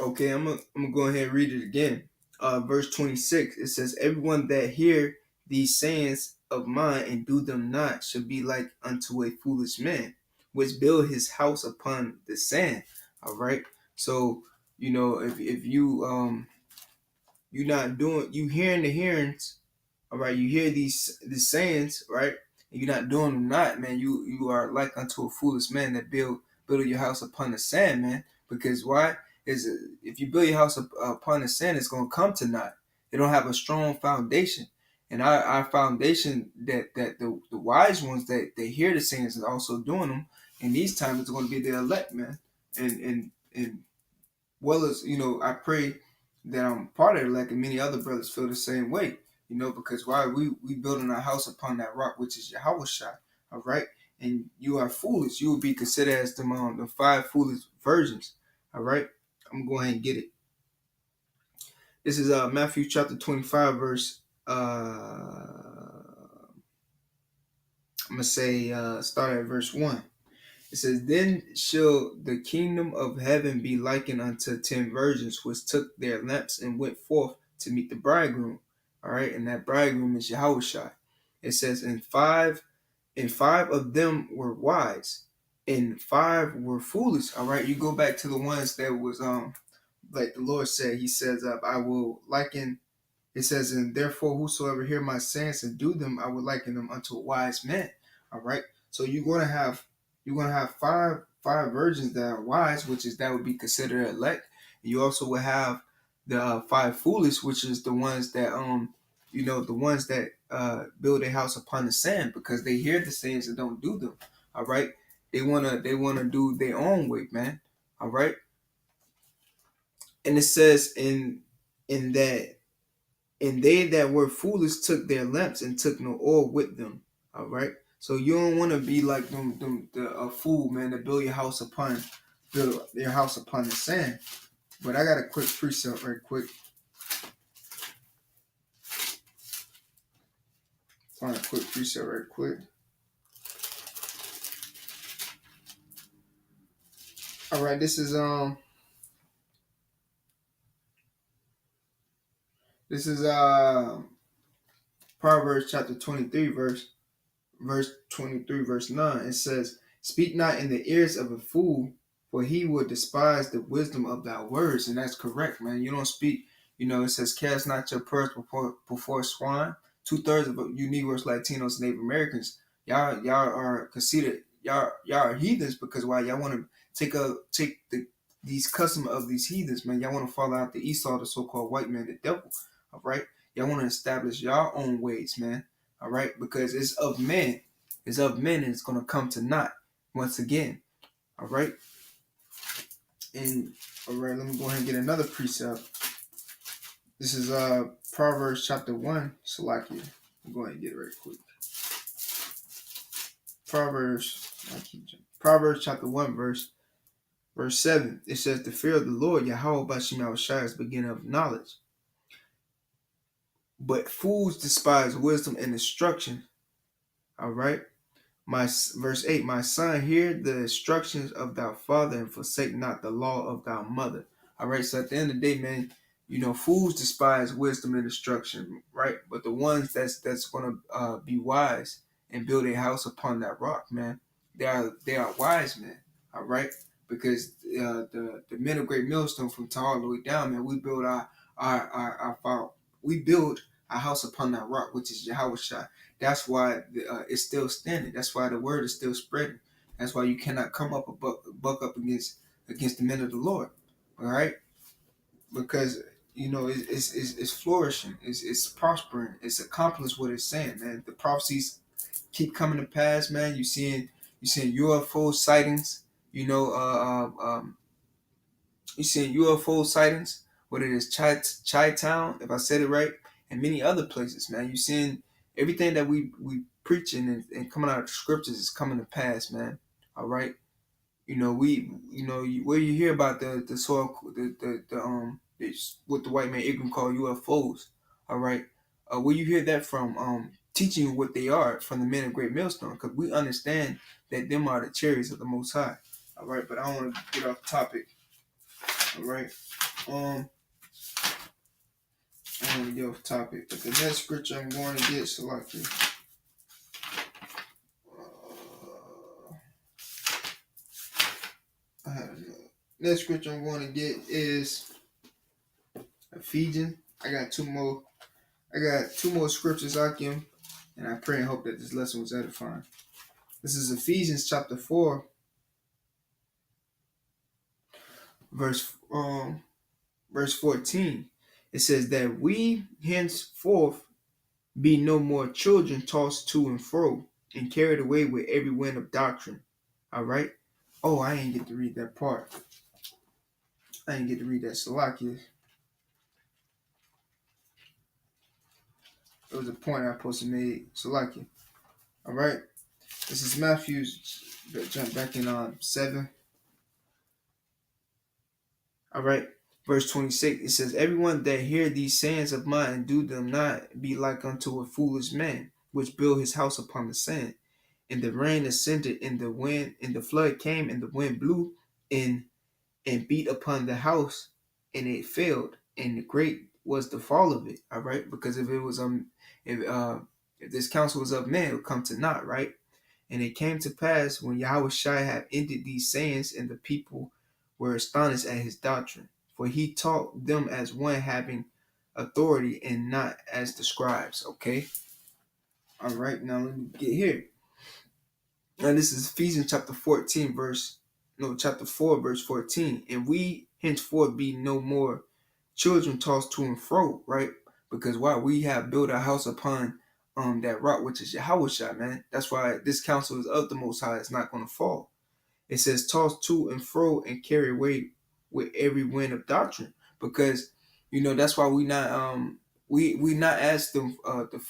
Okay, I'm gonna go ahead and read it again. Verse 26. It says, "Everyone that hear these sayings of mine and do them not shall be like unto a foolish man, which build his house upon the sand." All right. So if you not doing you hearing the hearings, all right, you hear these sayings, right, and you're not doing them not, man. You are like unto a foolish man that build your house upon the sand, man. Because why? Is if you build your house upon the sand, it's gonna come to naught. It don't have a strong foundation. And our foundation that the wise ones that they hear the sayings and also doing them, in these times it's gonna be the elect, man. And well as I pray that I'm part of it, like and many other brothers feel the same way. Because why we building our house upon that rock, which is Yahweh Shai, all right. And you are foolish. You will be considered as the five foolish virgins, all right. I'm going ahead and get it. This is Matthew chapter 25, verse. I'm gonna say start at verse 1. It says, "Then shall the kingdom of heaven be likened unto 10 virgins, which took their lamps and went forth to meet the bridegroom." All right, and that bridegroom is Yahushua. It says, and five of them were wise, and five were foolish. All right, you go back to the ones that was like the Lord said. He says, "I will liken." It says, "And therefore, whosoever hear my sayings and do them, I will liken them unto a wise man." All right. So you're gonna have five virgins that are wise, which is that would be considered elect. And you also will have the five foolish, which is the ones that the ones that build a house upon the sand because they hear the sayings and don't do them. All right. They wanna do their own way, man. All right. And it says in that. And they that were foolish took their lamps and took no oil with them. All right. So you don't want to be like a fool, man, to build your house upon the sand. But I got a quick precept right quick. Find a quick precept right quick. All right, this is Proverbs chapter 23 verse 23 verse 9. It says, "Speak not in the ears of a fool, for he will despise the wisdom of thy words." And that's correct, man. You don't speak. It says, "Cast not your pearls before swine." 2/3 of you Negroes, Latinos, Native Americans, y'all are considered y'all are heathens because why y'all want to take these custom of these heathens, man. Y'all want to follow out the Esau, the so-called white man, the devil. All right, y'all want to establish y'all own ways, man. All right, because it's of men. It's of men and it's going to come to naught once again. All right. And all right, let me go ahead and get another precept. This is Proverbs chapter 1, Salakia. I'm going to get it right quick. Proverbs chapter 1, verse 7. It says, "The fear of the Lord, Yahweh Bashim Shai, is the beginning of knowledge. But fools despise wisdom and instruction." All right. Verse 8, "My son, hear the instructions of thy father and forsake not the law of thy mother." All right. So at the end of the day, man, fools despise wisdom and instruction, right? But the ones that's gonna be wise and build a house upon that rock, man, they are wise men. All right. Because the men of Great Millstone from Tar all the way down, man, we build we build our house upon that rock, which is Yahweh Shai. That's why it's still standing. That's why the word is still spreading. That's why you cannot come up buck up against the men of the Lord. All right, because it's flourishing. It's prospering. It's accomplished what it's saying, man. The prophecies keep coming to pass, man. You seeing UFO sightings. You seeing UFO sightings. What it is, Chi Town, if I said it right, and many other places, man. You seeing everything that we preaching and coming out of the scriptures is coming to pass, man. All right. Where you hear about the soil, what the white man Ignorant call UFOs. All right. Where you hear that from? Teaching you what they are from the men of Great Millstone, because we understand that them are the chariots of the Most High. All right, but I don't want to get off topic. All right. I want to get off topic, but the next scripture I'm going to get, so like, I had another. Next scripture I'm going to get is Ephesians. I got two more. I got two more scriptures I can, and I pray and hope that this lesson was edifying. This is Ephesians chapter 4, verse 14. It says that we henceforth be no more children tossed to and fro and carried away with every wind of doctrine. All right. Oh, I didn't get to read that part. I didn't get to read that Salakia. It was a point I supposed to make. Salakia. All right. This is Matthew's. Jump back in 7. All right. Verse 26. It says, everyone that hear these sayings of mine and do them not be like unto a foolish man, which built his house upon the sand. And the rain ascended, and the wind, and the flood came, and the wind blew, and beat upon the house, and it failed, and great was the fall of it. All right, because if it was if this counsel was of man, it would come to naught, right? And it came to pass when Yahushua had ended these sayings, and the people were astonished at his doctrine, for he taught them as one having authority and not as the scribes. Okay, all right. Now let me get here. Now this is Ephesians chapter 4 verse 14. And we henceforth be no more children tossed to and fro, right? Because why? We have built our house upon that rock, which is Yahushua, man. That's why this counsel is of the Most High. It's not going to fall. It says tossed to and fro and carry away with every wind of doctrine. Because that's why we not as the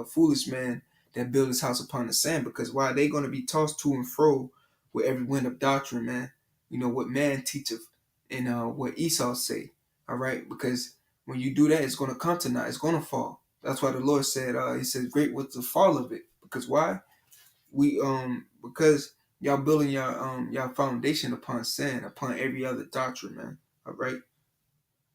foolish man that built his house upon the sand. Because why? They're going to be tossed to and fro with every wind of doctrine, man. What man teacheth and what Esau say. All right, because when you do that, it's going to come to naught. It's going to fall. That's why the Lord said, he said, great was the fall of it. Because why? Because y'all building y'all foundation upon sand, upon every other doctrine, man. All right.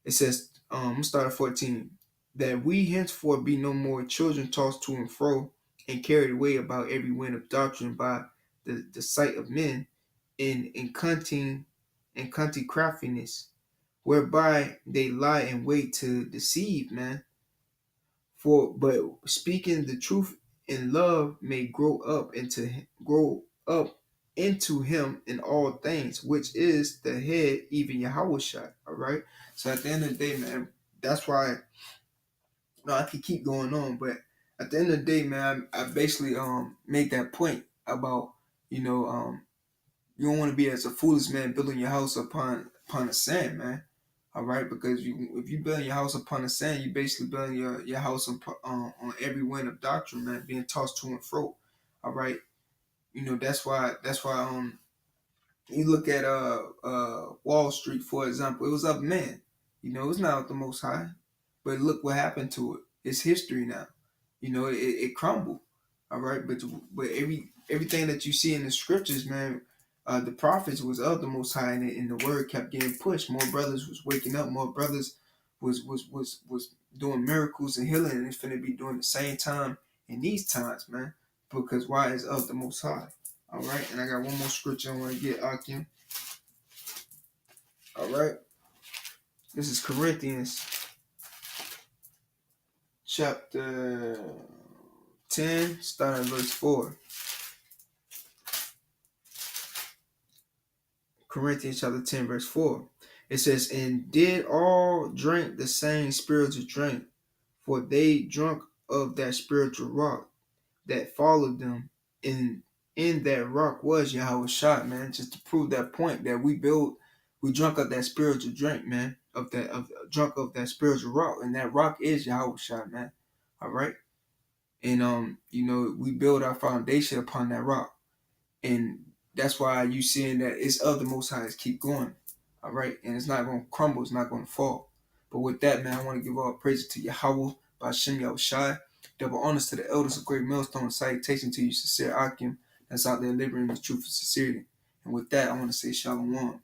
It says, I'm start at 14, that we henceforth be no more children tossed to and fro and carried away about every wind of doctrine by the sight of men in cunning craftiness, whereby they lie in wait to deceive, man. But speaking the truth in love may grow up into him in all things, which is the head, even Yahushua. All right. So at the end of the day, man, that's why I can keep going on, but at the end of the day, man, I basically made that point about you don't want to be as a foolish man building your house upon the sand, man. All right, because if you build your house upon the sand, you basically building your house on every wind of doctrine, man, being tossed to and fro. All right, that's why you look at Wall Street, for example. It was of man. It's not of the Most High, but look what happened to it. It's history now. It crumbled. All right, but everything that you see in the scriptures, man, the prophets was of the Most High, and the word kept getting pushed. More brothers was waking up. More brothers was doing miracles and healing, and it's finna be doing the same time in these times, man. Because why is of the Most High? All right, and I got one more scripture I want to get, Akim. All right, this is Corinthians chapter 10, starting at verse 4. Corinthians chapter 10, verse 4. It says, and did all drink the same spiritual drink, for they drunk of that spiritual rock that followed them. And in that rock was Yahushua, man. Just to prove that point that we drunk of that spiritual drink, man. Drunk of that spiritual rock. And that rock is Yahushua, man. All right. And we build our foundation upon that rock. And that's why you seeing that it's of the Most High. Keep going. All right. And it's not going to crumble. It's not going to fall. But with that, man, I want to give all praise to Yahweh, Bashem Yahushua. Double honors to the elders of Great Millstone. Salutation to you, sincere Akim, that's out there liberating the truth and sincerity. And with that, I want to say Shalom.